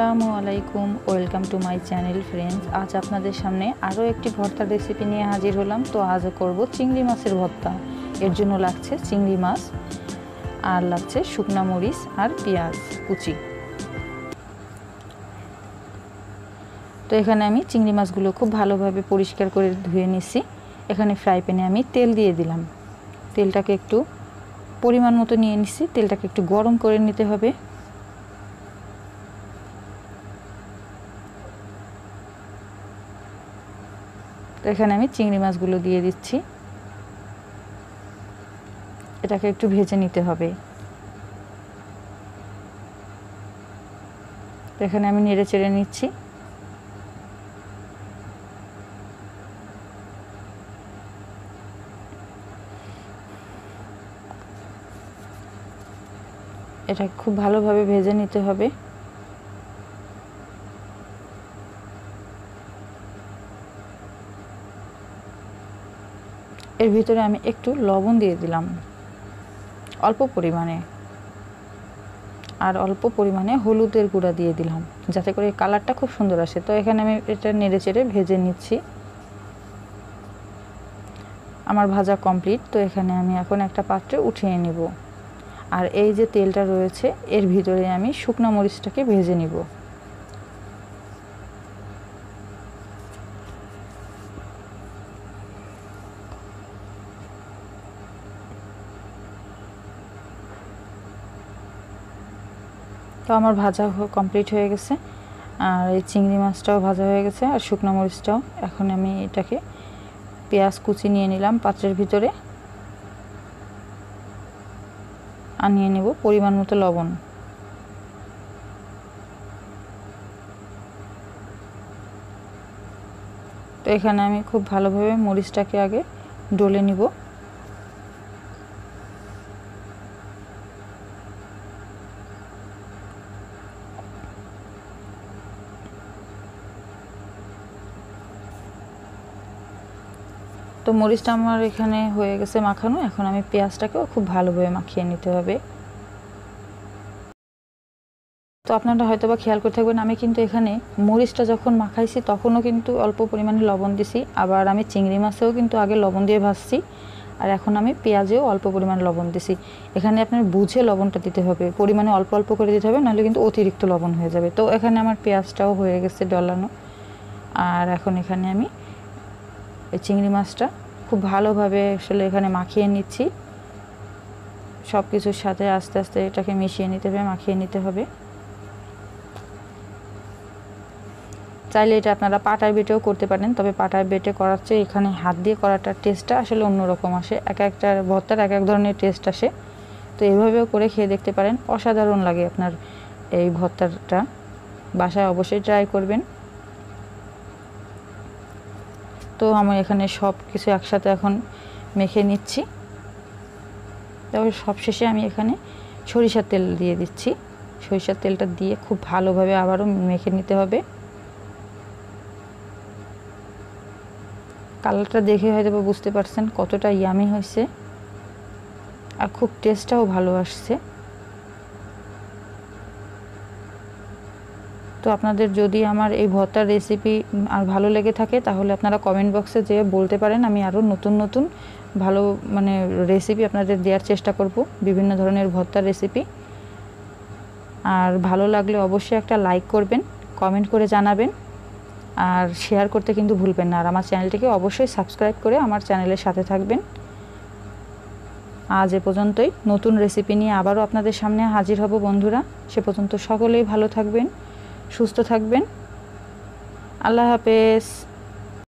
আসসালামু আলাইকুম, welcome to my channel friends. আজ আপনাদের সামনে আরও একটি ভর্তার রেসিপি নিয়ে হাজির হলাম। তো আজ করব চিংড়ি মাছের ভর্তা। এর জন্য লাগছে চিংড়ি মাছ, আর লাগছে শুকনা মরিচ আর পেঁয়াজ কুচি। তো এখানে আমি চিংড়ি মাছগুলো খুব ভালোভাবে পরিষ্কার করে ধুয়ে নিছি। এখানে ফ্রাই প্যানে আমি তেল দিয়ে দিলাম। তেলটাকে একটু পরিমাণ মতো নিয়ে নিছি। তেলটাকে একটু গরম করে নিতে হবে। তো এখানে আমি চিংড়ি মাছগুলো দিয়ে দিচ্ছি। এটাকে একটু ভেজে নিতে হবে। তো এখানে আমি নেড়ে চেড়ে নিচ্ছি। এটা খুব ভালোভাবে ভেজে নিতে হবে। এর ভিতরে আমি একটু লবণ দিয়ে দিলাম অল্প পরিমাণে, আর অল্প পরিমাণে হলুদের গুঁড়া দিয়ে দিলাম যাতে করে কালারটা খুব সুন্দর আসে। তো এখানে আমি এটা নেড়ে চেড়ে ভেজে নিচ্ছি। আমার ভাজা কমপ্লিট। তো এখানে আমি এখন একটা পাত্রে উঠিয়ে নিব। আর এই যে তেলটা রয়েছে এর ভিতরে আমি শুকনো মরিচটাকে ভেজে নিব। তো আমার ভাজা কমপ্লিট হয়ে গেছে, আর এই চিংড়ি মাছটাও ভাজা হয়ে গেছে, আর শুকনো মরিচটাও। এখন আমি এটাকে পেঁয়াজ কুচি নিয়ে নিলাম পাত্রের ভিতরে, আর নিয়ে নেব পরিমাণ মতো লবণ। তো এখানে আমি খুব ভালোভাবে মরিচটাকে আগে ডলে নিব। তো মরিচটা আমার এখানে হয়ে গেছে মাখানো। এখন আমি পেঁয়াজটাকেও খুব ভালোভাবে মাখিয়ে নিতে হবে। তো আপনারা হয়তো বা খেয়াল করে থাকবেন, আমি কিন্তু এখানে মরিচটা যখন মাখাইছি তখনও কিন্তু অল্প পরিমাণে লবণ দিছি। আবার আমি চিংড়ি মাছেও কিন্তু আগে লবণ দিয়ে ভাজছি, আর এখন আমি পেঁয়াজেও অল্প পরিমাণ লবণ দিছি। এখানে আপনার বুঝে লবণটা দিতে হবে, পরিমাণে অল্প অল্প করে দিতে হবে, নাহলে কিন্তু অতিরিক্ত লবণ হয়ে যাবে। তো এখানে আমার পেঁয়াজটাও হয়ে গেছে ডলানো। আর এখন এখানে আমি এই চিংড়ি মাছটা খুব ভালোভাবে আসলে এখানে মাখিয়ে নিচ্ছি। সব কিছুর সাথে আস্তে আস্তে এটাকে মিশিয়ে নিতে হবে, মাখিয়ে নিতে হবে। চাইলে এটা আপনারা পাটায় বেটেও করতে পারেন, তবে পাটায় বেটে করার চেয়ে এখানে হাত দিয়ে করাটার টেস্টটা আসলে অন্যরকম আসে। এক একটা ভর্তার এক এক ধরনের টেস্ট আসে। তো এইভাবেও করে খেয়ে দেখতে পারেন, অসাধারণ লাগে আপনার এই ভর্তাটা। বাসায় অবশ্যই ট্রাই করবেন। তো আমি এখানে সব কিছু একসাথে এখন মেখে নিচ্ছি। তবে সবশেষে আমি এখানে সরিষার তেল দিয়ে দিচ্ছি। সরিষার তেলটা দিয়ে খুব ভালোভাবে আবারও মেখে নিতে হবে। কালারটা দেখে হয়তো বুঝতে পারছেন কতটা ইয়ামি হয়েছে, আর খুব টেস্টটাও ভালো আসছে। তো আপনাদের যদি আমার এই ভর্তার রেসিপি আর ভালো লেগে থাকে তাহলে আপনারা কমেন্ট বক্সে যেয়ে বলতে পারেন। আমি আরও নতুন নতুন ভালো রেসিপি আপনাদের দেওয়ার চেষ্টা করব, বিভিন্ন ধরনের ভর্তার রেসিপি। আর ভালো লাগলে অবশ্যই একটা লাইক করবেন, কমেন্ট করে জানাবেন, আর শেয়ার করতে কিন্তু ভুলবেন না। আর আমার চ্যানেলটিকে অবশ্যই সাবস্ক্রাইব করে আমার চ্যানেলের সাথে থাকবেন। আজ এ পর্যন্তই। নতুন রেসিপি নিয়ে আবারও আপনাদের সামনে হাজির হব বন্ধুরা। সে পর্যন্ত সকলেই ভালো থাকবেন, সুস্থ থাকবেন। আল্লাহ হাফেজ।